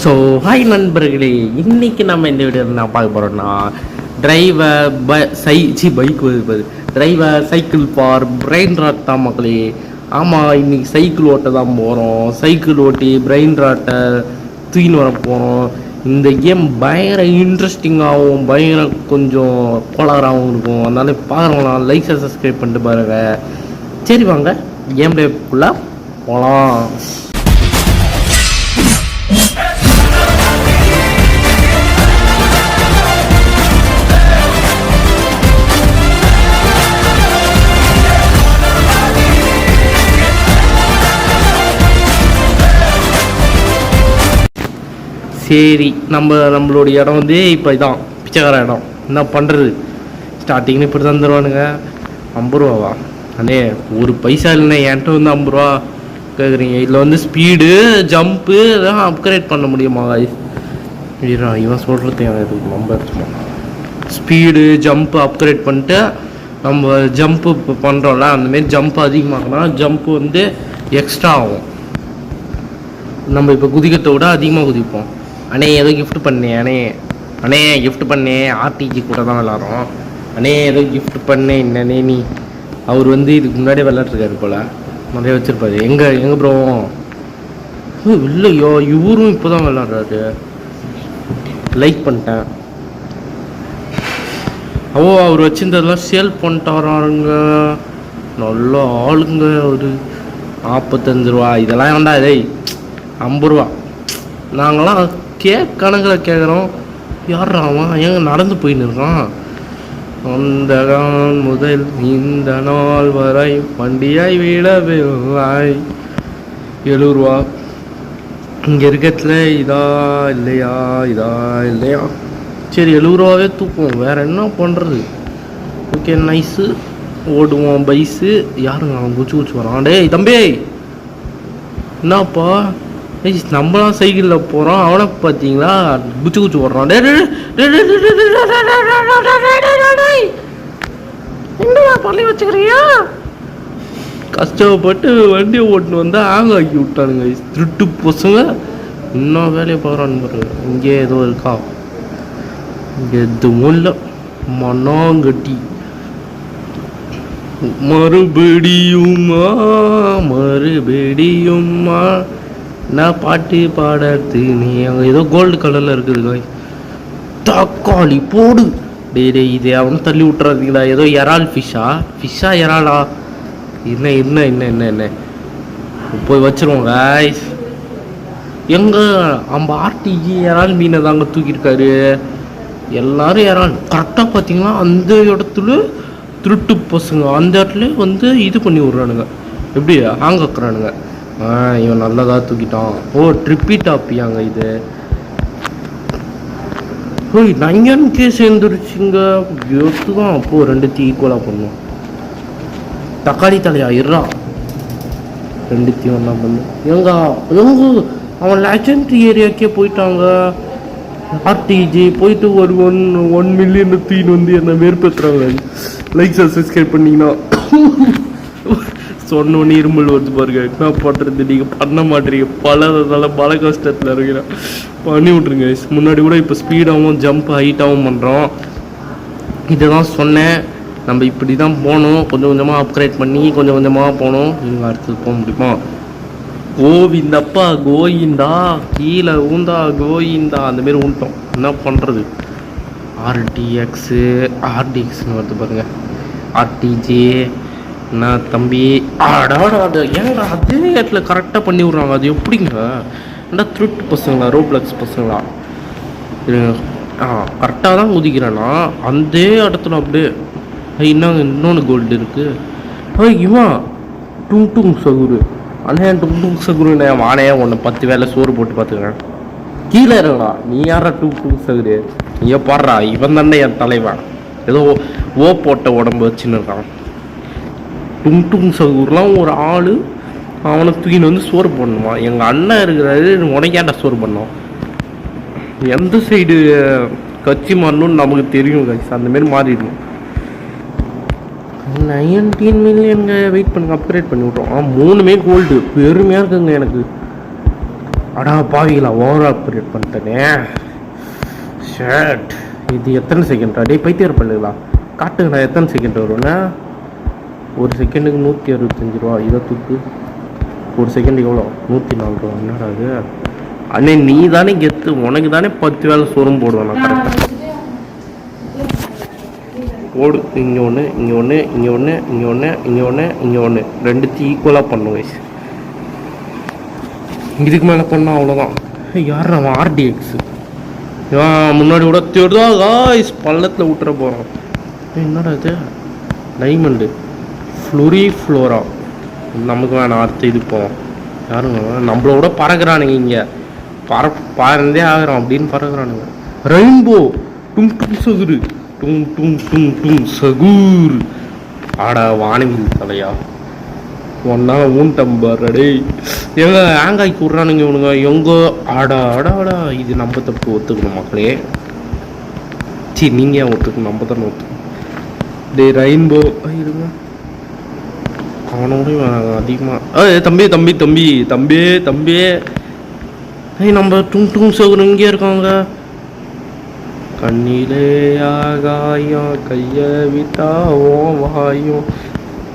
So hi நண்பர்களே, இன்னைக்கு நம்ம இந்த வீடியோவில் நான் பார்க்க போகிறோம்னா டிரைவர் பைக் வருது. Driver cycle for brain rod தான் மக்களே. ஆமாம், இன்னைக்கு சைக்கிள் ஓட்ட தான் போகிறோம். சைக்கிள் ஓட்டி பிரெயின் ராட்டை தூக்கின்னு வர போகிறோம். இந்த கேம் பயங்கர இன்ட்ரெஸ்டிங்காகவும் பயங்கர கொஞ்சம் கோளாறாகவும் இருக்கும். அதனால பார்க்குறவங்களாம் லைக் சப்ஸ்கிரைப் பண்ணிட்டு பாருங்கள். சரி வாங்க கேம் டே ஃபுல்லாக போகலாம். சரி, நம்மளோட இடம் வந்து இப்போ இதான் பிச்சைக்கார இடம். என்ன பண்ணுறது, ஸ்டார்டிங்னு இப்படி தான் தருவானுங்க. 50 ரூபாவா அண்ணே? ஒரு பைசா இல்லைண்ணே என்கிட்ட வந்து 50 ரூபா கேட்குறீங்க. இதில் வந்து ஸ்பீடு ஜம்ப்பு இதெல்லாம் அப்கிரேட் பண்ண முடியுமா? இவன் சொல்கிறது எனக்கு ரொம்ப ஸ்பீடு ஜம்ப்பு அப்கிரேட் பண்ணிட்டு நம்ம ஜம்ப்பு இப்போ பண்ணுறோம்ல, அந்தமாரி ஜம்ப் அதிகமாகனா ஜம்ப்பு வந்து எக்ஸ்ட்ரா ஆகும். நம்ம இப்போ குதிக்கிறத விட அதிகமாக குதிப்போம். அண்ணே ஏதோ கிஃப்ட் பண்ணேன் அண்ணே கிஃப்ட் பண்ணேன். ஆர்டிஜி கூட தான் விளாட்றோம். அண்ணே ஏதோ கிஃப்ட் பண்ணேன். என்னண்ணே நீ? அவர் வந்து இதுக்கு முன்னாடியே விளாட்ருக்காரு போல், நிறைய வச்சுருப்பாரு. எங்கே ப்ரோ? இல்லையோ, இவரும் இப்போ தான் விளாட்றாரு. லைக் பண்ணிட்டேன். அவர் வச்சுருந்ததெல்லாம் சேல் பண்ணிட்டாராருங்க. நல்ல ஆளுங்க அவர். 45 ரூபா இதெல்லாம் வேண்டா. டேய் 50 ரூபா. நாங்களாம் கணக்கில் கேட்குறோம். யாராவான் எங்க நடந்து போயின்னு இருக்கான்? அந்த நாள் முதல் இந்த நாள் வரை வண்டியாய் விடவில்லை. 70 ரூபா. இங்கே இருக்கிறதுல இதா இல்லையா? சரி 70 ரூபாவே தூக்குவோம், வேறு என்ன பண்ணுறது? Okay nice. ஓடுவோம் பைஸு. யாருங்க அவன் குச்சி வரான்? டேய் தம்பி, என்னப்பா நம்மளாம் சைக்கிளில் போகிறோம், அவனை பார்த்தீங்களா குச்சி ஓடுறான். என்னடா பள்ளி வச்சுக்கிறியா? கஷ்டப்பட்டு வண்டியை ஓட்டுன்னு வந்தால் ஆங்க ஆக்கி விட்டானுங்க திருட்டு பசங்க. இன்னும் வேலையை பார்க்குறான்னு பாருங்க. இங்கே ஏதோ இருக்கா? இங்கே எதுவும் இல்லை. மண்ணாங்கட்டி. மறுபடியும்மா நான் பாட்டு பாடத்து நீ. அங்கே ஏதோ கோல்டு கலரில் இருக்குது. தக்காளி போடு. டே இது அவனை தள்ளி விட்டுறாதீங்களா? ஏதோ இறால் ஃபிஷ்ஷா இறாலா? என்ன போய் வச்சிருவோம் காய்ஸ். எங்கே நம்ம ஆர்டிஜி இறால் மீனை தாங்க தூக்கியிருக்காரு. எல்லாரும் இறால் கரெக்டாக பார்த்தீங்கன்னா அந்த இடத்துல திருட்டு பசங்க அந்த இடத்துல வந்து இது பண்ணி விட்றானுங்க. எப்படி ஆங்கக்குறானுங்க. இவன் நல்லதாக தூக்கிட்டான். ட்ரிப்பி டாப்பியாங்க இது. நையனுக்கே சேர்ந்துருச்சுங்க. எத்து தான் அப்போது 2 ஈக்குவலாக பண்ணும். தக்காளி தலையா இருறா 2 ஒன்றா பண்ணு. எங்க அவன் லெஜண்ட் ஏரியாக்கே போயிட்டாங்க. ஆர்டிஜி போயிட்டு ஒரு 1 மில்லியன் தீன் வந்து என்ன வேறுபடுத்துறாங்க. லைக் சப்ஸ்கிரைப் பண்ணிங்கன்னா சொன்னோன்னு இருமல் வருது பாருங்க. என்ன பண்ணுறது, நீங்கள் பண்ண மாட்டீங்க. பல கஷ்டத்தில் இருக்கிறேன். பண்ணி விட்ருங்க. முன்னாடி கூட இப்போ ஸ்பீடாகவும் ஜம்ப் ஹைட்டாகவும் பண்ணுறோம். இதை தான் சொன்னேன், நம்ம இப்படி தான் போகணும். கொஞ்சம் கொஞ்சமாக அப்கிரேட் பண்ணி கொஞ்சம் கொஞ்சமாக போகணும். நீங்கள் அடுத்தது போக முடியுமா? கோவிந்தப்பா கோயிந்தா, கீழே ஊந்தா கோயிந்தா, அந்தமாரி ஊன்ட்டோம். என்ன பண்ணுறது? ஆர்டிஎக்ஸ்னு வருது பாருங்க. ஆர்டிஜி என்ன தம்பி? ஏங்க அதே இடத்துல கரெக்டாக பண்ணி விட்றாங்க. அது எப்படிங்க? என்ன திருட்டு பசங்களா, ரோப்ளக்ஸ் பசங்களா? கரெக்டாக தான் குதிக்கிறேன்னா அந்த இடத்துல அப்படியே. இன்னொன்று கோல்டு இருக்குது. இவன் டும் சகுரு. ஆனால் டும் சகுருண்ணே வானே ஒன்று 10 வேலை சோறு போட்டு பார்த்துக்கிறேன். கீழே இருக்கா நீ? யாரா டும் சகுரு? நீயே பாடுறா. இவன் தானே என் தலைவன். ஏதோ போட்ட உடம்பு வச்சுன்னு இருக்கான். டும் சகுர்லாம் ஒரு ஆள். அவனை தூக்கின்னு வந்து சோறு பண்ணணுமா? எங்கள் அண்ணன் இருக்கிறாரு, உனக்கேண்டா சோறு பண்ணோம்? எந்த சைடு கட்சி மாறணும்னு நமக்கு தெரியும் கைஸ். அந்தமாரி மாறிடணும். 19 மில்லியனுங்க. வெயிட் பண்ணுங்க, அப்கிரேட் பண்ணி விட்றோம். 3மே கோல்டு. பெருமையாக இருக்குங்க எனக்கு. அடா பாவிகளா ஓவர் ஆப்ரேட் பண்ணிட்டேனே. ஷேட். இது எத்தனை செகண்ட் டே பைத்தியர் பண்ணுங்களா? காட்டுங்கண்ணா எத்தனை செகண்ட் வரும்னா? ஒரு செகண்டுக்கு 165 ரூபா. இதை தூக்கு. ஒரு செகண்ட் எவ்வளோ? 104 ரூபா. என்னடா அது? அண்ணே நீ தானே கெத்து, உனக்கு தானே 10 வேலை சோறும் போடுவேன் நான் கரெக்டாக. போடு. இங்கே ஒன்று, இங்கே ஒன்று, இங்கே ஒன்று, இங்கே ஒன்று, இங்கே ஒன்று, இங்கே ஒன்று. ரெண்டுத்தையும் ஈக்குவலாக பண்ணும் கைஸ். இதுக்கு மேலே பண்ணால் அவ்வளோதான். யார் நம்ம ஆர்டிஎக்ஸ் முன்னாடி கூட தேடுதா காய்ஸ், பள்ளத்தில் விட்டுற போகிறோம். என்னடா இது? டைமண்டு ஃப்ளூரி ஃப்ளோரா. நமக்கு வேணாம், அடுத்து இது போவோம். யாருங்க நம்மளோட பறக்கிறானுங்க இங்கே. பறந்தே ஆகிறோம் அப்படின்னு பறக்கிறானுங்க. ரெயின்போ டும் டும் சகுரு டும் டும் டும் டும் சகூர். ஆடா வானவில் தலையா ஒன்னா ஊன்டம்பர் அடே. எங்க ஆங்காய்க்கு விட்றானுங்க இவனுங்க எங்க. ஆடா ஆடா ஆடா. இது நம்ம தப்பு, ஒத்துக்கணும் மக்களே. சரி நீங்கள் ஏன் ஒத்துக்கணும்? நம்ம தானே ஒத்துக்கணும். டே ரெயின்போ இருங்க. அவனோட அதிகமாக தம்பி தம்பி தம்பி தம்பி தம்பி. நம்ம டும் டும் சகுரு இங்கே இருக்காங்க. கண்ணிலே ஆகாயம் கைய விட்டா ஓ வாயும்.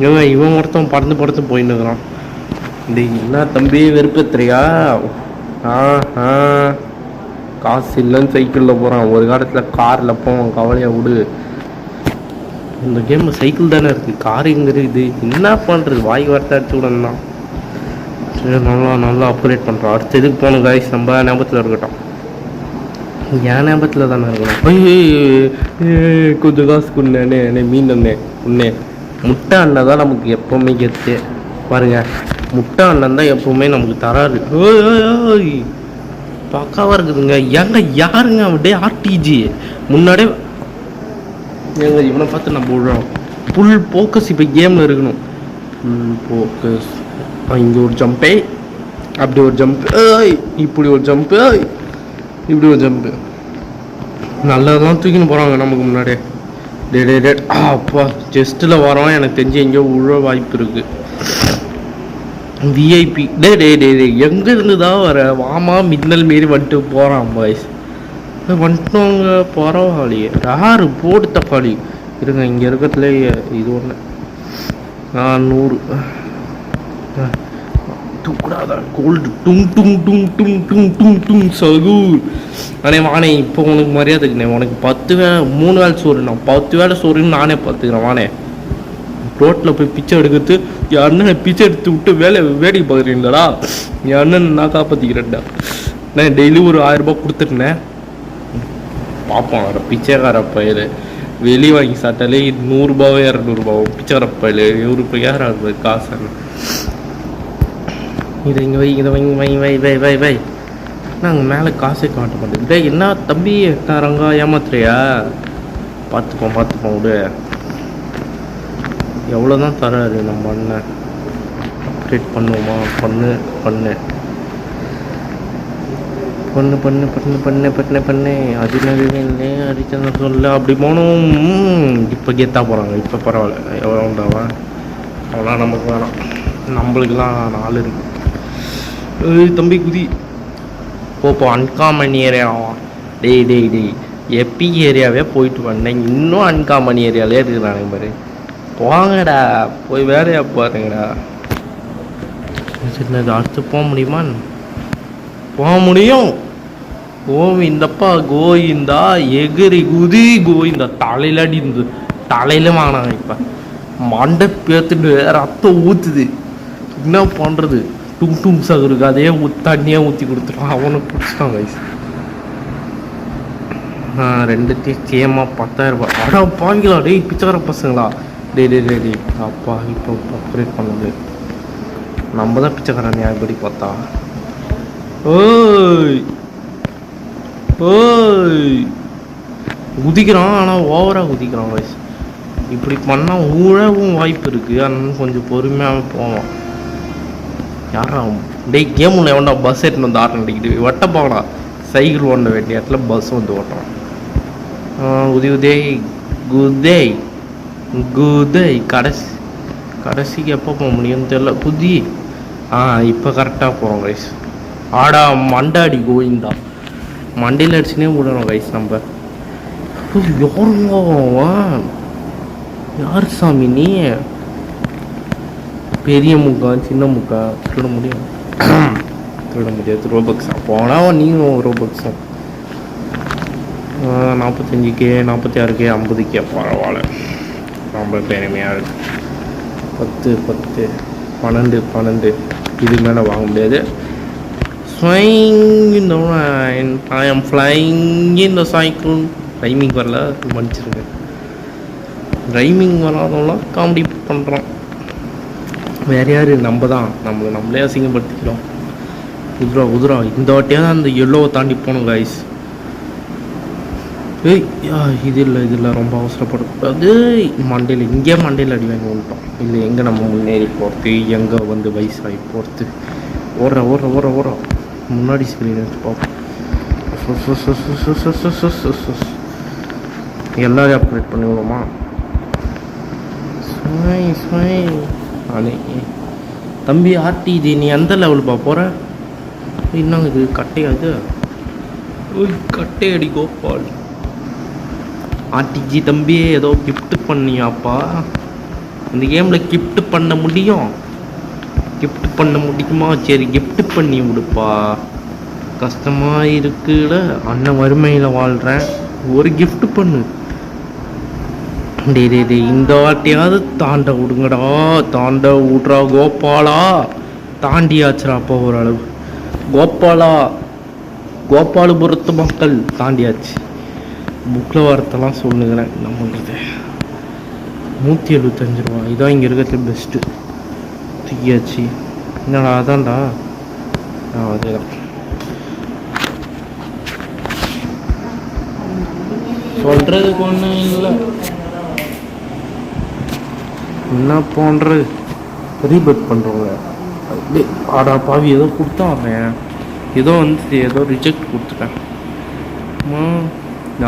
ஏங்க இவன் ஒருத்தன் பறந்து போயின்னு இருக்கிறான். இந்த என்ன தம்பி வெறுப்பத்திரியா? காசு இல்லைன்னு சைக்கிளில் போகிறான். ஒரு காலத்தில் காரில் போவான். கவலையாக விடு. இந்த கேமில் சைக்கிள் தானே இருக்குது, கார் எங்கே இருக்குது? என்ன பண்ணுறது? வாய் வார்த்தை அடிச்சு விடணும். சரி நல்லா அப்கிரேட் பண்ணுறோம். அடுத்த இதுக்கு போகணும் காய்ஸ். நம்ம ஞாபகத்தில் இருக்கட்டும். என் ஞாபகத்தில் தானே இருக்கணும். கொஞ்சம் காசு கொண்டே மீன் அண்ணே உன்னே. முட்டை அண்ணன் தான் நமக்கு எப்போவுமே கெத்து பாருங்க. முட்டை அண்ணன் தான் எப்போவுமே நமக்கு தராரு. பக்காவாக இருக்குதுங்க. ஏங்க யாருங்க அப்படியே ஆர்டிஜி முன்னாடியே ஏங்க இவனை பார்த்து நம்ம விடுறோம். ஃபுல் ஃபோக்கஸ் இப்போ கேமில் இருக்கணும். Full focus. இங்கே ஒரு ஜம்பே, அப்படி ஒரு ஜம்ப்பு, இப்படி ஒரு ஜம்ப்பு, இப்படி ஒரு ஜம்ப்பு. நல்லதெல்லாம் தூக்கின்னு போகிறாங்க நமக்கு முன்னாடியே. டே அப்பா ஜஸ்ட்டில் வரோம். எனக்கு தெரிஞ்சு எங்கேயோ உழ வாய்ப்பு இருக்குது. விஐபி டே எங்கே இருந்து தான் வர? வாமா மின்னல் மாரி வந்துட்டு போகிறான் பாய்ஸ். வந்துட்டோங்க பரவாயில்லையே. யார் போட்டு தக்காளி இருங்க. இங்கே இருக்கிறதுல இது ஒன்று 100 தூக்கூடாதா? கோல்டு டும் டும் டும் டும் டும் டும் டும் சகூர். அண்ணே வானே, இப்போ உனக்கு மரியாதைக்குண்ணே. உனக்கு 3 வேலை சோறு, நான் 10 வேலை சோறுன்னு நானே பார்த்துக்கிறேன். வானே ரோட்டில் போய் பிச்சை எடுக்கிறது. என் அண்ணனை பிச்சை எடுத்து விட்டு வேடிக்கை பார்க்குறீங்களாடா? என் அண்ணன் நான் காப்பாற்றிக்கிறேன்டா. நான் டெய்லி ஒரு 1000 ரூபாய் கொடுத்துட்டேன். பார்ப்போம் வர பிச்சைக்கார பயிர். வெளியே வாங்கி சாப்பிட்டாலே 100 ரூபாவோ 200 ரூபாவோ. பிச்சைக்கார பயிர் 100 ரூபாய் யாராவது காசு. இதை இங்கே வை, இதை வை. நாங்கள் மேலே காசே காட்ட மாட்டேன். என்ன தம்பி ரங்கா ஏமாத்துறியா? பார்த்துப்போம் விடு. எவ்வளோ தான் தராரு நம்ம அண்ணன்? அப்டேட் பண்ணுவோமா? பண்ணு அது அடிச்சா சொல்ல. அப்படி போனோம். இப்போ கேத்தா போகிறாங்க. இப்போ பரவாயில்ல. எவ்வளோ உண்டாவா? அவ்வளோ நமக்கு வேணாம். நம்மளுக்கெல்லாம் 4 இருக்கு. தம்பி குதி போப்போ. அன்காமன் ஏரியாவா? டேய் எப்பி ஏரியாவே போயிட்டு வந்தேன். இன்னும் அன்காமன் ஏரியாலே இருக்கிறானுங்க பாரு. போங்கடா போய் வேலையா பாருங்கடா. சரி அடுத்து போக முடியுமா? போக முடியும். கோவிந்தப்பா கோவிந்தா. எகிரி குதி கோவிந்தா. தலையில அடிந்து தலையில வாங்கினாங்க. இப்போ மண்டை பேத்துட்டு ரத்தம் ஊற்றுது. என்ன பண்ணுறது? டும் டும் சகுருக்கு அதே தண்ணியாக ஊற்றி கொடுத்துருவான். அவனுக்கு பிடிச்சிட்டான் கைஸ். 2 சேமா 10,000 ரூபாய். அடா பாவிங்களா டேய் பிச்சைக்கார பசங்களா. டே அப்பா இப்போ அப்கிரேட் பண்ணது நம்ம தான் பிச்சைக்காரன். நியாயப்படி பார்த்தா குதிக்கிறான். ஆனால் ஓவராக குதிக்கிறான் கைஸ். இப்படி பண்ணால் ஊழவும் வாய்ப்பு இருக்குது. அதனால கொஞ்சம் பொறுமையாக போவான். யாரா டேய் கேமில் எவன்டா பஸ் எடுத்துன்னு வந்து ஆட்டம் அடிக்கிட்டு வட்ட போகடா. சைக்கிள் ஓட வேண்டிய இடத்துல பஸ் வந்து ஓட்டுறான். குதை கடைசிக்கு எப்போ போக முடியும்னு தெரியல. குதி. இப்போ கரெக்டாக போகிறோம் கைஸ். ஆடா மண்டாடி கோவிந்தா. மண்டையில் அடிச்சுனே விடணும் கைஸ் நம்ம. யாருங்க யார் சாமி நீ? பெரிய முக்கா சின்ன முக்கா திருட முடியும்? திருட முடியாது. ரோபக்ஸா போனால் நீங்கள் ரோபக்ஸா 45K 46K 50K பரவாயில்ல, ரொம்ப பெருமையாக இருக்கு. 10 10 12 இது மேலே வாங்க முடியாது. ஸ்வைங் இன் த ரைன் ஐ ஆம் ஃப்ளைங் இன் த சைக்ளோன். ரைமிங் வரல, மன்னிச்சிருங்க. ரைமிங் வராதவங்களாம் காமெடி பண்ணுறோம். வேறு யார்? நம்ம தான் நம்மளே அசிங்கப்படுத்திக்கிறோம். உதுரா இந்த வாட்டியாக தான் அந்த எல்லோவை தாண்டி போகணும் கைஸ். ஏய் இது இல்லை ரொம்ப அவசரப்படக்கூடாது. மண்டையில் இங்கே மண்டையில் அடி வாங்கி வந்துட்டோம். இல்லை எங்கே நம்ம முன்னேறி போகிறது, எங்கே வந்து வயசாகி போகிறது. ஓடுற முன்னாடி ஸ்க்ரீன் வச்சு பார்ப்போம். எல்லாரையும் அப்டேட் பண்ணி விடுமா? தம்பி ஆர்டிஜி நீ எந்த லெவலுப்பா போகிற? என்னங்க இது கட்டையாது? கட்டையடி கோபால். ஆர்டிஜி தம்பி ஏதோ கிஃப்ட் பண்ணியாப்பா? இந்த கேமில் கிஃப்ட் பண்ண முடியும்? கிஃப்ட் பண்ண முடியுமா? சரி கிஃப்ட் பண்ணி விடுப்பா. கஷ்டமாக இருக்குல்ல, அண்ணன் வறுமையில் வாழ்கிறேன், ஒரு கிஃப்ட் பண்ணு. டே இந்த வாட்டியாவது தாண்ட விடுங்கடா. தாண்ட விட்றா கோபாலா. தாண்டியாச்சுரா அப்போ ஓரளவு. கோபாலபுரத்து மக்கள் தாண்டியாச்சு. புக்கில் வார்த்தைலாம் சொல்லுங்கிறேன். என்ன பண்ணுறது? 175 ரூபா இதான் இங்கே இருக்கிறது பெஸ்ட்டு. தூக்கியாச்சு. என்னடா அதான்டா. அதேதான் சொல்கிறதுக்கு ஒன்றும் இல்லை. என்ன பண்ணுறது? ரீபேட் பண்ணுறவங்க அப்படியே ஆடா பாவி ஏதோ கொடுத்தான் அவன். ஏதோ ரிஜெக்ட் கொடுத்துட்டேன்.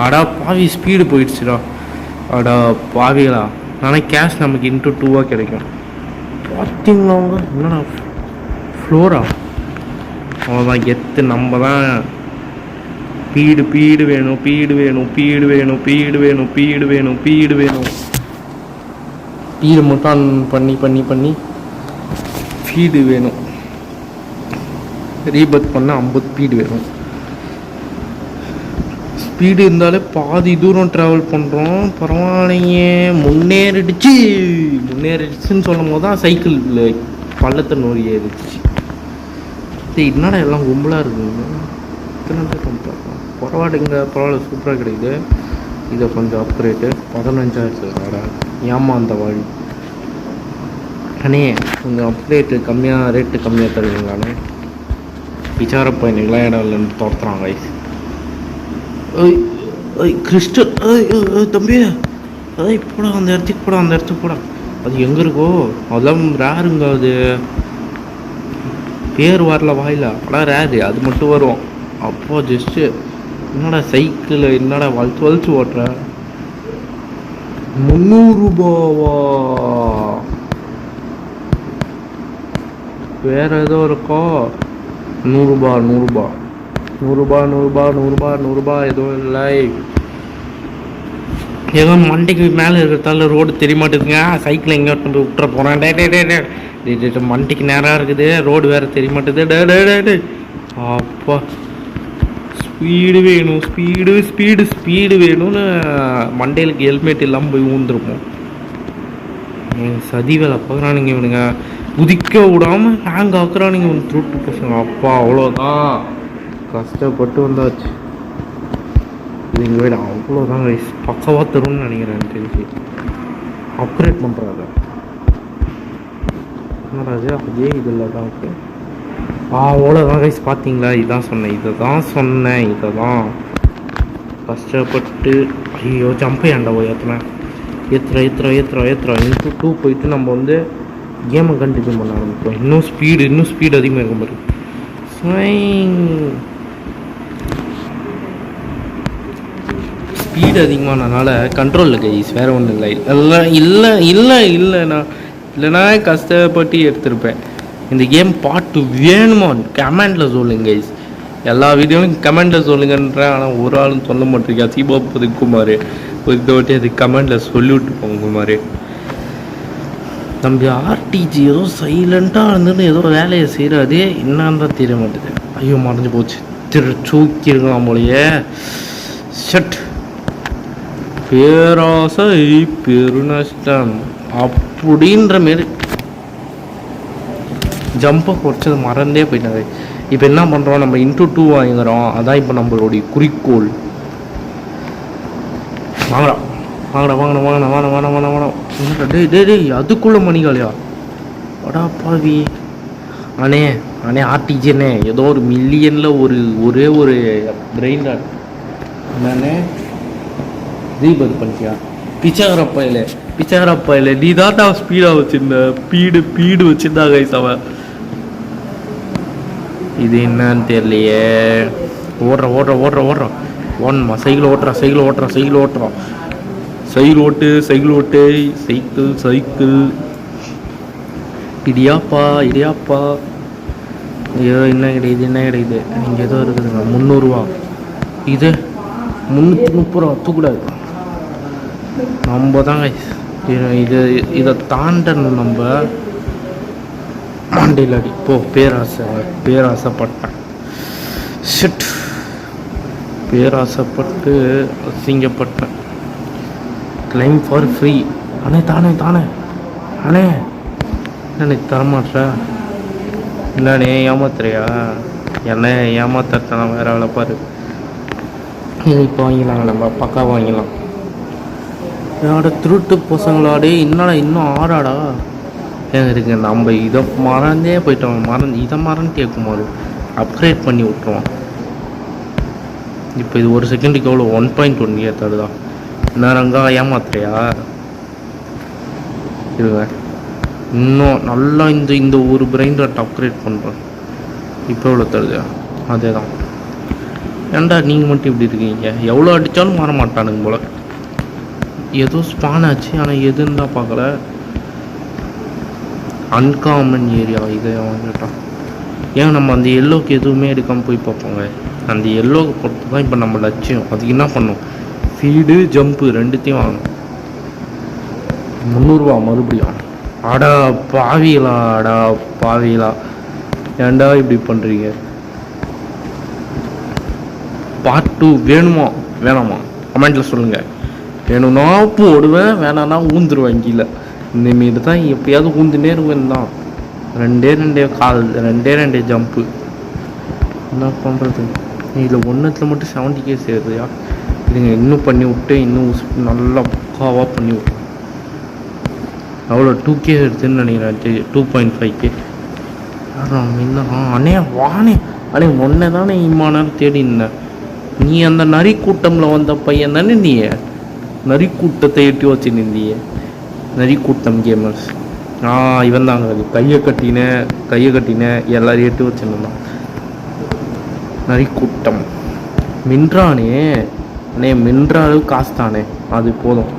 ஆடா பாவி ஸ்பீடு போயிடுச்சுடா. ஆடா பாவிகளா. ஆனால் கேஷ் நமக்கு இன்ட்டு 2 கிடைக்கும். பார்த்தீங்களா அவங்க? என்னடா ஃப்ளோரா? அவ்வளோதான் கெத்து. நம்ம தான் பீடு வேணும். பீடு மட்டும் பண்ணி ஃபீடு வேணும். ரீபத் பண்ண 50 ஸ்பீடு வேணும். ஸ்பீடு இருந்தாலே பாதி தூரம் ட்ராவல் பண்ணுறோம். பரவாயில்லையே. முன்னேறிடுச்சுன்னு சொல்லும் போது தான் சைக்கிள் பள்ளத்தை நோரி ஏறிடுச்சு. என்னடா எல்லாம் கும்பலாக இருக்குங்க. பரவாயில்ல சூப்பராக கிடைக்குது. இதை கொஞ்சம் அப்கிரேட்டு 15,000 ஏமா அந்த வழி அண்ணே. கொஞ்சம் அப்கிரேட்டு ரேட்டு கம்மியாக தருவீங்களாண்ணே? விசார பையனுங்களாம் இடம் இல்லைன்னு துரத்துறான் கைஸ். கிறிஸ்டல் தம்பி போடா அந்த இடத்துக்கு போடா. அது எங்கே இருக்கோ அதெல்லாம் ரேருங்க. அது பேர் வரல வாயில, ஆனால் ரேரு அது மட்டும் வரும். அப்போ ஜஸ்ட்டு என்னடா சைக்கிள் என்னடா வலிச்சு ஓட்டுற? 300 ரூபாவா? வேற ஏதோ இருக்கோ? 100 ரூபா எதுவும் இல்லை. ஏதோ மண்டைக்கு மேலே இருக்கிறதால ரோடு தெரிய மாட்டேதுங்க. சைக்கிள் எங்கே கொண்டு போய் விட்டுற போகிறேன். டே மண்டைக்கு நேராக இருக்குது, ரோடு வேறு தெரிய மாட்டேது. டே அப்பா ஸ்பீடு வேணும்னு மண்டையிலுக்கு ஹெல்மெட் இல்லாமல் போய் ஊந்துருப்போம். சதி வேலை பார்க்குறானுங்க இவனுங்க. குதிக்க விடாமல் ஹேங் ஆக்குறானுங்க இவன் திருட்டு பசங்க. அப்பா அவ்வளோதான், கஷ்டப்பட்டு வந்தாச்சு. இதுங்க விட அவ்வளோதான் பக்கவாக தரும்னு நினைக்கிறேன் தெரிஞ்சு. அப்கிரேட் பண்ணுறாங்க என்னடாது அதே இதில் தான் இருக்கு. அவ்வளோதான் கைஸ். பார்த்தீங்களா? இதை தான் சொன்னேன். கஷ்டப்பட்டு ஐயோ ஜம்பை ஆண்டவோ ஏற்றுறேன். இன்ட்டு 2 போயிட்டு நம்ம வந்து கேமை கண்டினியூ பண்ண ஆரம்பிப்போம். இன்னும் ஸ்பீடு அதிகமாக இருக்கும் பாரு. ஸ்பீடு அதிகமானனால கண்ட்ரோலில் கைஸ், வேறு ஒன்றும் இல்லை. எல்லாம் இல்லைண்ணா கஷ்டப்பட்டு எடுத்திருப்பேன். இந்த கேம் பாட்டு வேணுமா கமெண்டில் சொல்லுங்க கைஸ். எல்லா வீடியோவும் கமெண்டில் சொல்லுங்கன்றேன், ஆனால் ஒரு ஆளும் சொல்ல மாட்டேங்க. தீபாவளி குமார் ஒரு வாட்டி அது கமெண்டில் சொல்லிவிட்டு போங்க குமார். தம்பி ஆர்டிஜி ஏதோ சைலண்ட்டாக இருந்துன்னு ஏதோ வேலையை செய்கிறாதே என்னன்னு தெரிய மாட்டேது. ஐயோ மறைஞ்சு போச்சு, சூக்கிருக்கலாம் போலையே. ஷட். பேராசை பெருநஷ்டம் அப்படின்ற மாரி ஜம்பை குறைச்சது மறந்தே போயிட்டாங்க. இப்போ என்ன பண்ணுறோம், நம்ம இன்ட்டு 2 வாங்குகிறோம். அதான் இப்போ நம்மளுடைய குறிக்கோள். வாங்கடா வாங்கடா வாங்கடா வாங்கடா வாங்க வாங்க வாங்க வாங்க. டேய் அதுக்குள்ளே மணிகாலியா வடா பாவி. அண்ணே அண்ணே ஆர்டிஜிண்ணே ஏதோ ஒரு மில்லியனில் ஒரே ஒரு பிரெயின் டாட் என்னண்ணே தீபது பண்ணிட்டியா? பிச்சைக்காரப்பையில் நீ தான்டா ஸ்பீடாக வச்சுருந்த. பீடு வச்சுருந்தா கைஸ் அவன். இது என்னன்னு தெரியலையே. ஓடுறான் ஓடணுமா? சைக்கிள் ஓட்டுறான். சைக்கிள் ஓட்டு. சைக்கிள் இடியாப்பா. ஐயோ என்ன கிடையாது. இங்கே ஏதோ இருக்குதுங்க 300 ரூபா. இது 330 ரூபா தூக்கூடாது. நம்ம தாங்க இதை தாண்டணும். நம்ம மண்டையில் அடி போ. பேராசைப்பட்டேன். ஷிட். பேராசைப்பட்டு அசிங்கப்பட்டேன். Claim for free. தானே அண்ணே என்ன தரமாட்டா? இல்லைண்ணே ஏமாத்துறியா? என்ன ஏமாத்தனா வேற ஆளை பாரு. இப்போ வாங்கிடலாங்க, நம்ம பக்காவாக வாங்கிடலாம். என்னோட திருட்டு பசங்களாடே என்னடா இன்னும் ஆறாடா ஏன் இருக்கு. நம்ம இதை மறந்தே போயிட்டோம். இதை மறந்து கேட்கும்போது அப்கிரேட் பண்ணி விட்டுருவோம். இப்போ இது ஒரு செகண்டுக்கு எவ்வளோ 1.1 ஏற்றாடுதா? நேரங்க ஏமாத்துறியா? இருங்க இன்னும் நல்லா இந்த ஒரு பிரெயின் டாட் அப்கிரேட் பண்ணுறேன். இப்போ எவ்வளோ தருது? அதே தான். ஏன்டா நீங்கள் மட்டும் இப்படி இருக்கீங்க? எவ்வளோ அடித்தாலும் மாற மாட்டானுங்க போல. ஏதோ ஸ்பான் ஆச்சு, ஆனால் எதுன்னு தான் பார்க்கல. அன்காமன் ஏரியா இதை வாங்கிட்டான். ஏன் நம்ம அந்த எல்லோக்கு எதுவுமே எடுக்காமல் போய் பார்ப்போங்க. அந்த எல்லோக்கு பொறுத்து தான் இப்போ நம்ம லட்சியம். அதுக்கு என்ன பண்ணும்? ஃபீடு ஜம்ப்பு ரெண்டுத்தையும் வாங்கணும். 300 ரூபா மறுபடியும். அடா பாவிகளா ஏன்டா இப்படி பண்ணுறீங்க? பார்ட் 2 வேணுமா வேணாமா கமெண்ட்டில் சொல்லுங்கள். வேணும்னா போடுவேன், வேணான்னா ஊந்துருவேன் கீழே. இந்தமாரி தான் எப்பயாவது ஊந்துனே இருவேன் தான். ரெண்டே ஜம்ப்பு. என்ன பண்ணுறது? இதில் ஒன்றுத்தில் மட்டும் 70K சேருதுயா. இதுங்க இன்னும் பண்ணி விட்டு இன்னும் நல்லா பக்காவாக பண்ணி விட்டேன். அவ்வளோ 2K எடுத்துன்னு நினைக்கிறேன். 2.5K. அண்ணே வானே அண்ணே ஒன்றை தானே இம்மா நேரம் தேடி இருந்தேன். நீ அந்த நரி கூட்டமில் வந்த பையன் தானே? நீ நரி கூட்டத்தை எட்டி வச்சு நிந்தியே. நரி கூட்டம் கேமர்ஸ். இவன் தாங்க. அது கையை கட்டினேன் எல்லாரையும் எட்டி வச்சுருந்தான். நரி கூட்டம் மின்றானே. அண்ணே மின்ற அளவுக்கு காசு தானே, அது போதும்.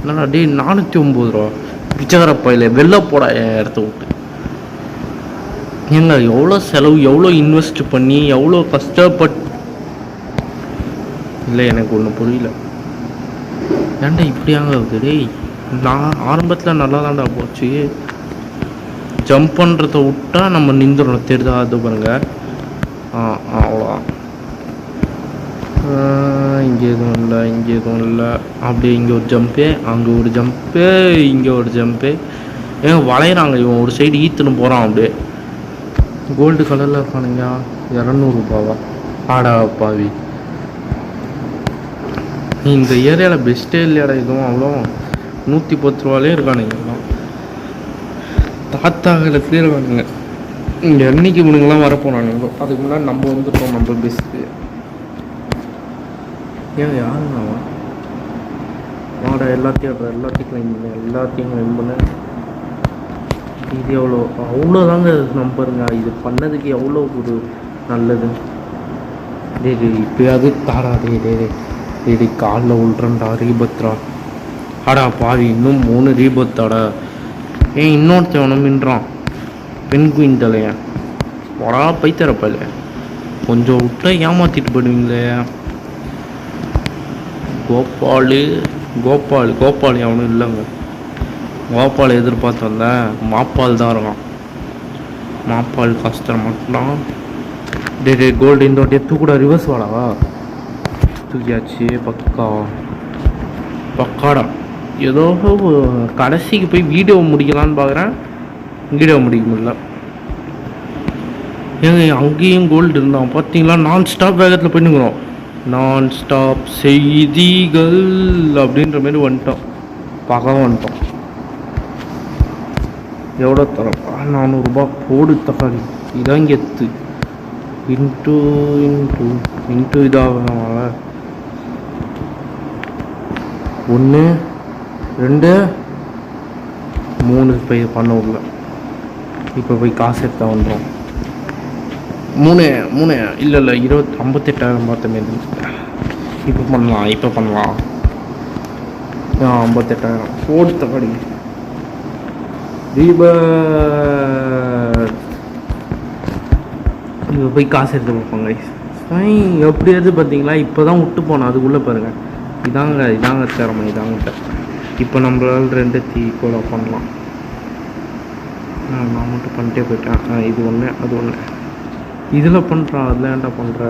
என்னடா டே 409 ரூபா. பிச்சைக்காரப்பையில் வெளில போட இடத்த விட்டு. ஏங்க எவ்வளோ செலவு, எவ்வளோ இன்வெஸ்ட் பண்ணி, எவ்வளோ கஷ்டப்பட்டு. இல்லை எனக்கு ஒன்றும் புரியல. ஏன்டா இப்படியாங்க ஆகுது? டேய் நான் ஆரம்பத்தில் நல்லா தான்டா போச்சு. ஜம்ப் பண்ணுறத விட்டா நம்ம நின்றுடணும். தெரியுதா? அது பாருங்க. அவ்வளோதான். இங்கே எதுவும் இல்லை. அப்படியே இங்கே ஒரு ஜம்ப்பு, அங்கே ஒரு ஜம்ப்பு, இங்கே ஒரு ஜம்ப்பு. ஏங்க வளையிறாங்க. இவன் ஒரு சைடு ஈத்துன்னு போகிறான். அப்படியே கோல்டு கலரில் இருக்கானுங்க. 200 ரூபாவா? ஆடா பாவி. இந்த ஏரியாவில் பெஸ்ட்டே இல்லையாடா இதுவும். அவ்வளோ 110 ரூபாலே இருக்கானுங்க. தாத்தா காலத்துலேயே இருக்கானுங்க. இங்கே என்னைக்கு இவனுங்கெல்லாம் வரப்போனானுங்களோ அதுக்கு முன்னாடி நம்ம வந்துட்டோம். நம்ம பெஸ்ட்டு. ஏன் யாருங்க வாடா எல்லாத்தையும் கிளைம் பண்ண. இது அவ்வளோதாங்க நம்பருங்க. இது பண்ணதுக்கு எவ்வளோ ஒரு நல்லது. இப்போயாவது தாடா. டே காலில் உள்றா ரீபத்ரா. ஆடா பாவி இன்னும் 3 ரீபத்தாடா. ஏன் இன்னொருத்தவனும் மின்றான். பெண்குயின் தலையா ஒரா பைத்தரப்பல கொஞ்சம் விட்டா ஏமாத்திட்டு போயிடுவீங்களே. கோபால் அவனும் இல்லைங்க. கோபால் எதிர்பார்த்து வந்தேன், மாப்பால் தான் இருக்கான். மாப்பால் கஷ்டம் மட்டும். டே கோல்டு இந்த வாட்டியை தூக்கூட ரிவர்ஸ் வாடா. தூக்கியாச்சு. பக்காடா. ஏதோ கடைசிக்கு போய் வீடியோ முடிக்கலான்னு பார்க்குறேன், வீடியோ முடிக்க முடியல. ஏங்க அங்கேயும் கோல்டு இருந்தான் பார்த்தீங்களா? நான் ஸ்டாப் வேகத்தில் பண்ணிக்கிறோம். நான் ஸ்டாப் செய்திகள் அப்படின்ற மாதிரி வந்துட்டோம். வந்துட்டோம். எவ்வளோ தரப்பா? 400 ரூபா போடு தக்காளி. இதான் கெத்து. இன்ட்டு இதாக 1 2 3 போய் பண்ண விடல. இப்போ போய் காசு எடுத்தா வந்துடும். 3 இல்லை 58,000 பார்த்தமே. இப்போ பண்ணலாம். 58,000 போடு தக்காளி. இப்போ போய் காசு எடுத்து பார்ப்பாங்க. எப்படியாவது பார்த்தீங்களா? இப்போ தான் விட்டு போனோம், அதுக்குள்ளே பாருங்கள். இதாங்க திறமை இதாங்கிட்ட. இப்போ நம்மளால் 2 கூட பண்ணலாம். நான் மட்டும் பண்ணிட்டே போயிட்டேன். இது ஒன்று அது ஒன்று. இதில் பண்ணுறான், அதில் ஏன்டா பண்ணுற?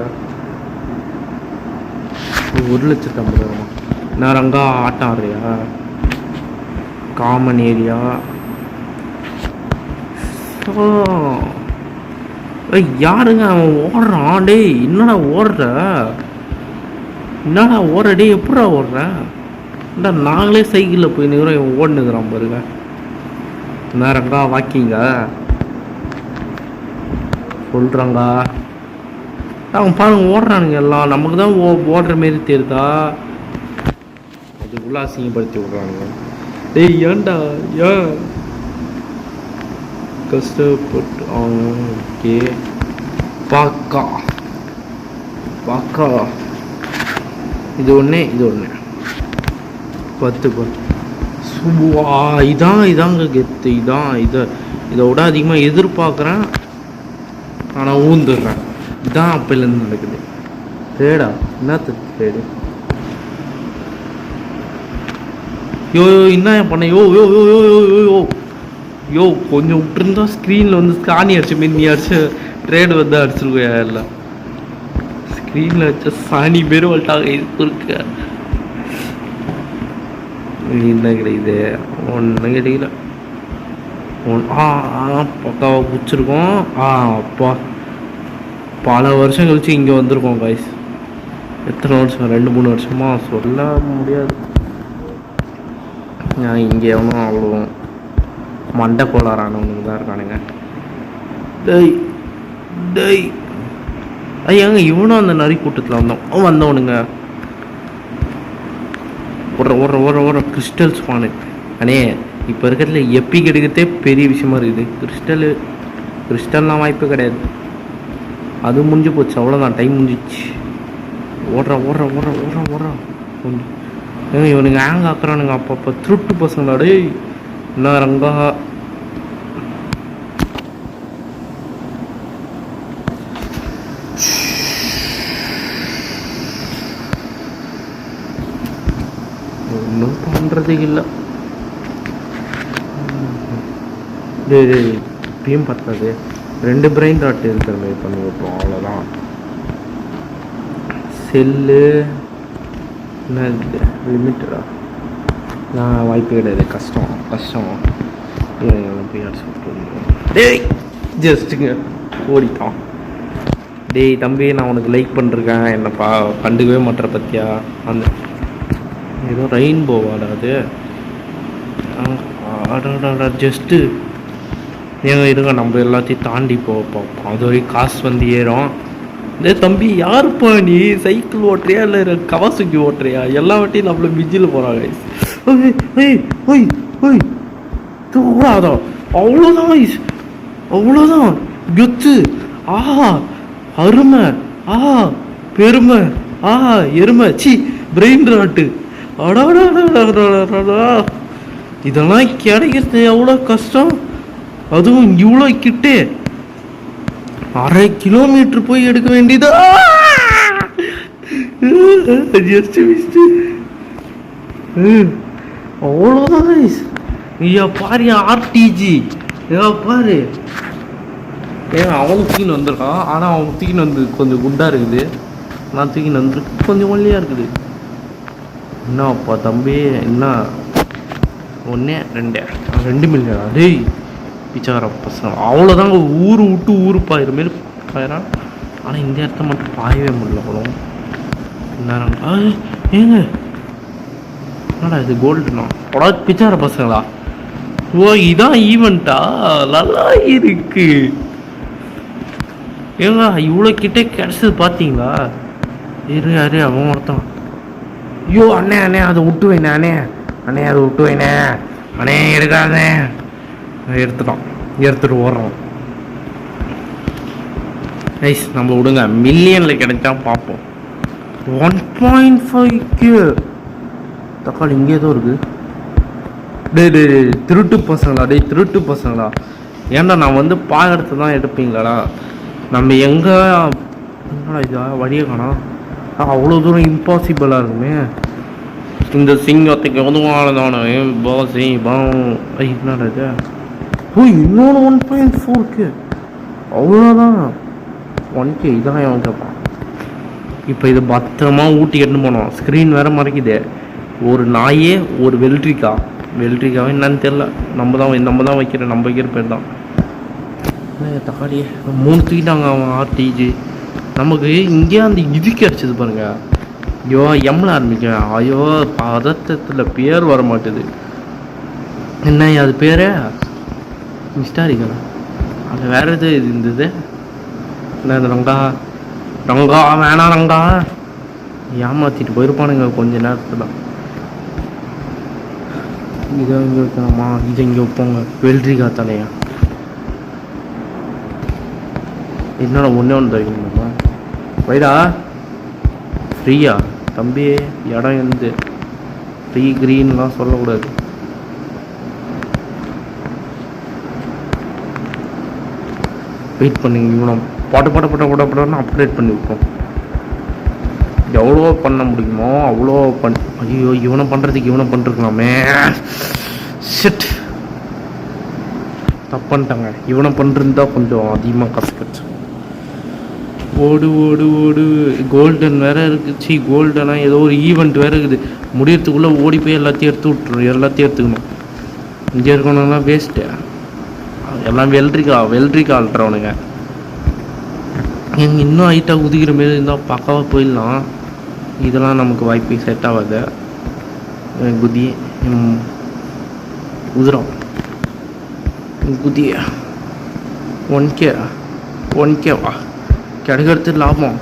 1,50,000. நான் அங்கே ஆட்டம் ஆடுறியா? Common area. யாருங்க அவன் ஓடுறான்? டே என்னடா ஓடுற? டே எப்படா ஓடுற? நாங்களே சைக்கிளில் போய் நிற்கிறோம், இவன் ஓடுனுக்குறான் பாருங்க. நேரங்கா வாக்கிங்க சொல்கிறாங்க. அவன் பாருங்க ஓடுறானுங்க எல்லாம். நமக்கு தான் ஓடுற மாரி தெரியுதா? அதுக்குள்ள அசிங்கப்படுத்தி விட்றானுங்க. டேய் ஏன்டா ஏன் கஷ்டப்பட்டு? ஓகே பாக்கா இது ஒன்று 10 சுவா. இதாங்க கெத்து. இதை விட அதிகமாக எதிர்பார்க்குறேன், ஆனால் ஊந்துடுறேன். இதான் அப்போலேருந்து நடக்குது. தேடா என்னத்து தேடு? யோ என்ன பண்ண? யோ கொஞ்சம் விட்டுருந்தா ஸ்க்ரீனில் வந்து ஸ்கானி அடிச்ச மாரி நீ அடிச்ச ட்ரேடு வந்து அடிச்சிருக்கோயா? இல்லை ஸ்க்ரீனில் வச்ச சாணி பேர் வட்டாங்க. இது இருக்க என்ன கிடைக்குது? ஒன்றும் கிடைக்கல. பக்காவாக பிடிச்சிருக்கோம். அப்பா பல வருஷம் கழிச்சு இங்கே வந்திருக்கோம் காய்ஸ். எத்தனை வருஷம்? 2-3 வருஷமா சொல்ல முடியாது. இங்கே எவனும் அவ்வளோ மண்டை கோளாறானவனுக்கு தான் இருக்கானுங்க. ஐயாங்க இவனும் அந்த நரி கூட்டத்தில் வந்தவனுங்க. ஓடுற கிறிஸ்டல் ஸ்பானு. அண்ணே இப்போ இருக்கிறதுல எப்பிக் எடுக்கிறதே பெரிய விஷயமா இருக்குது. கிறிஸ்டல்லாம் வாய்ப்பு கிடையாது. அது முடிஞ்சு போச்சு, அவ்வளோதான், டைம் முடிஞ்சிச்சு. ஓடுறா ஏங்க இவனுங்க ஹேங் ஆக்குறானுங்க அப்பப்போ. திருட்டு பசங்களாடே என்ன ரங்கா. ஒன்றும் பண்ணுறதுக்கு இல்லை. இப்பயும் பத்தாது. 2 பிரெயின் ராட் இருக்கிற மாதிரி பண்ணி விட்ருவோம், அவ்வளோதான். செல்லு என்ன லிமிட்டடா? வாய்ப்பு கிடையாது. கஷ்டம் போய் அடிச்சு விட்டு. டேய் ஜஸ்ட்டுங்க ஓடிட்டான். டேய் தம்பி, நான் உனக்கு லைக் பண்ணிருக்கேன், என்னப்பா கண்டுக்கவே மாட்டேற பற்றியா? அந்த ஏதோ ரெயின்போவாடா அது. ஜஸ்ட்டு ஏங்க இருங்க, நம்ம எல்லாத்தையும் தாண்டி பார்ப்போம். அது வரைக்கும் காசு வந்து ஏறும். டே தம்பி, யாருப்பா நீ? சைக்கிள் ஓட்டுறியா இல்லை கவாசுக்கி ஓட்டுறியா? எல்லா வாட்டியும் நம்மள மிஜில் போகிறாங்க. அவ்வளோதான் கெத்து. ஆஹா அருமை, ஆஹா பெருமை, ஆஹா எருமை, சி பிரெயின் ராட்டு. அடாடா இதெல்லாம் கிடைக்கிறது எவ்வளோ கஷ்டம். அதுவும் இவ்வளோ கிட்டே 1/2 கிலோமீட்டர் போய் எடுக்க வேண்டியதா. அவ்வளோதான். ஐயா பாரு ஆர்டிஜி, ஏதா பாரு. ஏன் அவன் தூக்கின்னு வந்திருக்கான், ஆனால் அவன் தூக்கின்னு வந்து கொஞ்சம் குண்டாக இருக்குது, நான் தூக்கின்னு வந்துருக்கு கொஞ்சம் ஒல்லியாக இருக்குது. என்னப்பா தம்பி, என்ன 1 2 மில்லியனா? டேய் பிச்சைக்கார பசங்க அவ்வளோதாங்க. ஊர் விட்டு ஊர் பாயிற மாரி பாயிறான். ஆனால் இந்த இடத்த மட்டும் பாயவே முடியல போல. என்ன ஏங்க என்னடா இது கோல்டுண்ணா? உடனே பிச்சைக்கார பசங்களா? ஓ இதான் ஈவெண்ட்டா? நல்லா இருக்கு ஏங்க. இவ்வளோ கிட்டே கிடச்சது பார்த்தீங்களா? யாரு அவன் ஒருத்தான். ஐயோ அண்ணே அண்ணே அதை விட்டு வைண்ணே, அண்ணே அண்ணே அதை விட்டு வைண்ணே, அண்ணே எடுக்காதே. எடுத்துட்டு ஓடுறோம். ஐஸ் நம்ம விடுங்க, மில்லியனில் கிடைச்சா பார்ப்போம். 1.5K தக்காளி இங்கே ஏதோ இருக்கு. டே திருட்டு பசங்களா? திருட்டு பசங்களா? ஏன்டா நான் வந்து பார்க்கறது தான் எடுப்பீங்களாடா? நம்ம எங்கே என்னடா இதா வழியை காணோம். அவ்வளோ தூரம் இம்பாசிபிளாக இருக்குமே. இந்த சிங்கத்துக்கு உதவானதான பாசி என்னடா இது? இன்னொன்று 1.4K. அவ்வளோதான். 1K இதான் அவன் கேட்பான். இப்போ இது பத்திரமா ஊட்டி எட்டு போனோம். ஸ்க்ரீன் வேறு மறைக்குது. ஒரு நாயே ஒரு வெல்ட்ரிக்காவே என்னன்னு தெரில. நம்ம தான் வைக்கிறேன், நம்ம வைக்கிற பேர் தான். தக்காளியே 3 தூக்கிட்டாங்க அவன் ஆர்டிஜி. நமக்கு இங்கே அந்த இது கிடச்சிது பாருங்க. ஐயோ எம்மில் ஆரம்பிக்க. ஐயோ பதட்டத்தில் பேர் வர மாட்டேது. என்ன அது பேர்? மிஸ்டாரிக்கா? அது வேறு இது இருந்தது. என்ன ரங்கா வேணாம் ரங்கா. ஏமாற்றிட்டு போயிருப்பானுங்க கொஞ்ச நேரத்தில். இதை இங்கே வைக்கணுமா? இதை இங்கே வைப்போங்க. வெல்ட்ரிக்கா தலையா? என்னோட ஒன்று வைக்கணுமா? வைடா. ஃப்ரீயா தம்பி? இடம் இருந்து ஃப்ரீ க்ரீன்லாம் சொல்லக்கூடாது. வெயிட் பண்ணுங்க. இவனை போட்டோன்னு அப்டேட் பண்ணி விட்டோம். எவ்வளோ பண்ண முடியுமோ அவ்வளோ ஐயோ இவனை பண்ணிருக்கலாமே. ஷிட் தப்புன்ட்டாங்க. இவனை பண்ணிருந்தா கொஞ்சம் அதிகமாக கஷ்டப்பட்டு. ஓடு கோல்டன் வேறு இருக்குது. கோல்டனா ஏதோ ஒரு ஈவெண்ட் வேறு இருக்குது. முடியறதுக்குள்ளே ஓடி போய் எல்லாத்தையும் எடுத்துக்கணும். இங்கே இருக்கணும்னா வேஸ்ட்டு. எல்லாம் வெல்ட்ரிக்கா ஆள்றவனுங்க. எங்கள் இன்னும் ஹைட்டாக குதிக்கிற மாரி இருந்தால் பக்காவாக போயிடலாம். இதெல்லாம் நமக்கு வாய்ப்பு செட் ஆகாது. குதி குதிரோம் குதிய 1K கிடைக்கிறது லாபம்.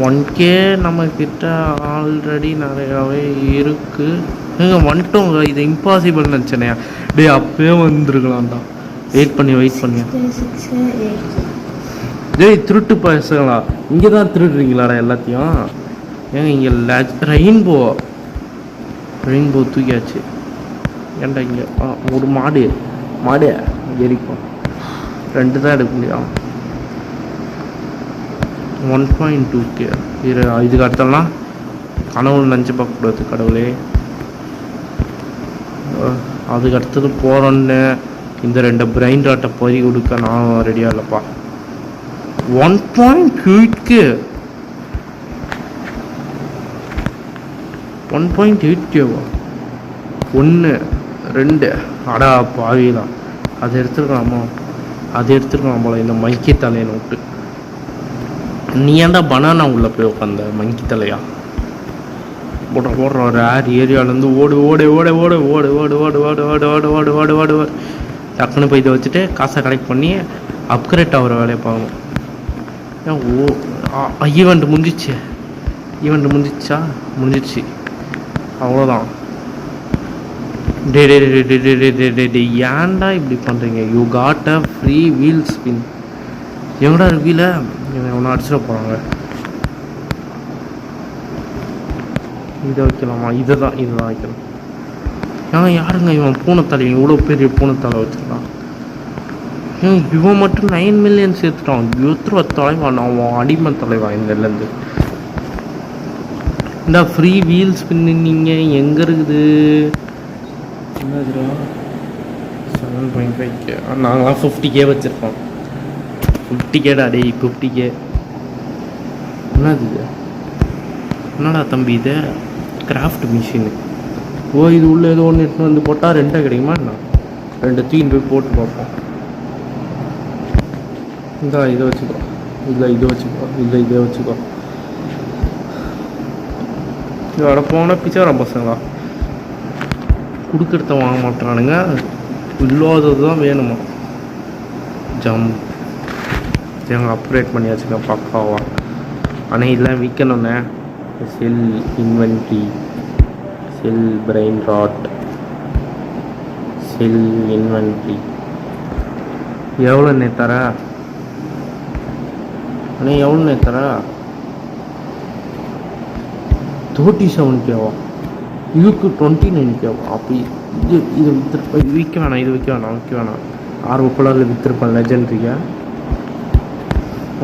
1K நம்மக்கிட்ட ஆல்ரெடி நிறையாவே இருக்குது. வந்துட்டோங்க. இது இம்பாசிபிள் நினச்சேனையா? அப்பயே வந்துருக்கலாம்டா. வெயிட் பண்ணி திருட்டு பசங்களா? இங்கே தான் திருடுறீங்களாடா எல்லாத்தையும்? ஏங்க இங்கே ரெயின்போ தூக்கியாச்சு. ஏன்டா இங்கே ஒரு மாடு எரிக்கும். 2 தான் எடுக்க முடியும். 1.2K. இதுக்கு அடுத்தலாம் கனவுல நினச்சி பார்க்கக்கூடாது கடவுளே. அதுக்கு அடுத்தது போகிறோன்னு இந்த 2 பிரைன் ராட்டை பொறி கொடுக்க நான் ரெடியாக இல்லைப்பா. 1.8K 1.8Kவா? 1 2 அடா பாவிலாம். அதை எடுத்துருக்கலாம் போல இந்த மங்கி தலையை விட்டு. நீ ஏன்டா பனானா உள்ளே போய் உட்காந்த மங்கி தலையா? போடுற ரேர் ஏரியாவிலேருந்து ஓடு. டக்குன்னு போய் இதை வச்சுட்டு காசை கலெக்ட் பண்ணி அப்கிரேட் ஆகிற வேலையை பார்க்கணும். ஈவெண்ட் முடிஞ்சிச்சு. அவ்வளோதான். ஏன்டா இப்படி பண்ணுறீங்க? You got a free wheel spin. எங்கடா வீல ஒன்று அடிச்சிட போகிறாங்க. இதை வைக்கலாமா? இதுதான் வைக்கணும். யாருங்க இவன் பூனைத்தலை இவ்வளோ பெரிய பூனைத்தலை வச்சுருக்கான்? இவன் மட்டும் 9 மில்லியன் சேர்த்துட்டான். எத்தனை தலைவான் அவன் அடிமை தலைவான் இங்கேருந்து. இந்த ஃப்ரீ வீல் ஸ்பின்னிங்க எங்கே இருக்குது? என்னதுரா 7.5K. நாங்களாம் 50K வச்சுருக்கோம். 50Kடா டேய் 50K. என்னது இது? என்னடா தம்பி இது? Craft machine. இது உள்ள ஏதோ ஒன்று எடுத்துன்னு வந்து போட்டால் 2 கிடைக்குமா என்ன? 2 தூக்கின்னு போய் போட்டு பார்ப்போம். இதை வச்சுக்கோ, இல்லை இதை வச்சுக்கோ, இல்லை இதை வச்சுக்கோ. இதோட போனால் பிச்சைக்காரன் பசங்களா கொடுக்கறத வாங்க மாட்டானுங்க, இல்லாதது தான் வேணுமா. எங்கள் அப்கிரேட் பண்ணி வச்சுக்க பக்காவா. ஆனால் இதெல்லாம் விற்கணுண்ணே. செல் இன்வென்ட்ரி, செல் பிரெயின் ராட், செல் இன்வென்ட்ரி. எவ்வளோண்ணே தர? அண்ணே எவ்வளோண்ணே தர? 37Kவா? இதுக்கு 29Kவா? அப்படி இது விற்க வேணாம், இது விற்க வேணாம். ஆர்வக்குள்ளாரில் விற்றுருப்பேன் லெஜெண்ட்ரியா.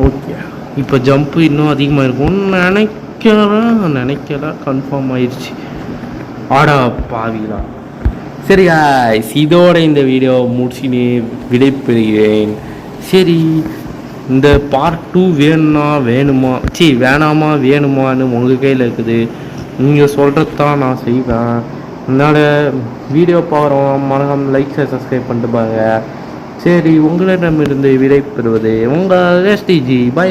ஓகே, இப்போ ஜம்ப்பு இன்னும் அதிகமாக இருக்கும்னு நினைக்கல கன்ஃபார்ம் ஆயிடுச்சு. ஆடா பாவிகளா. சரி இதோட இந்த வீடியோ முடிச்சுன்னு விடைபெறுகிறேன். சரி, இந்த பார்ட் 2 வேணுமான்னு உங்கள் கையில் இருக்குது. நீங்கள் சொல்கிறது தான் நான் செய்வேன். அதனால் வீடியோ பார்க்குறோம், மறக்காம லைக் சப்ஸ்கிரைப் பண்ணிட்டு பாருங்க. சரி, உங்களிடமிருந்து விடை பெறுவது உங்கள் STG. பை.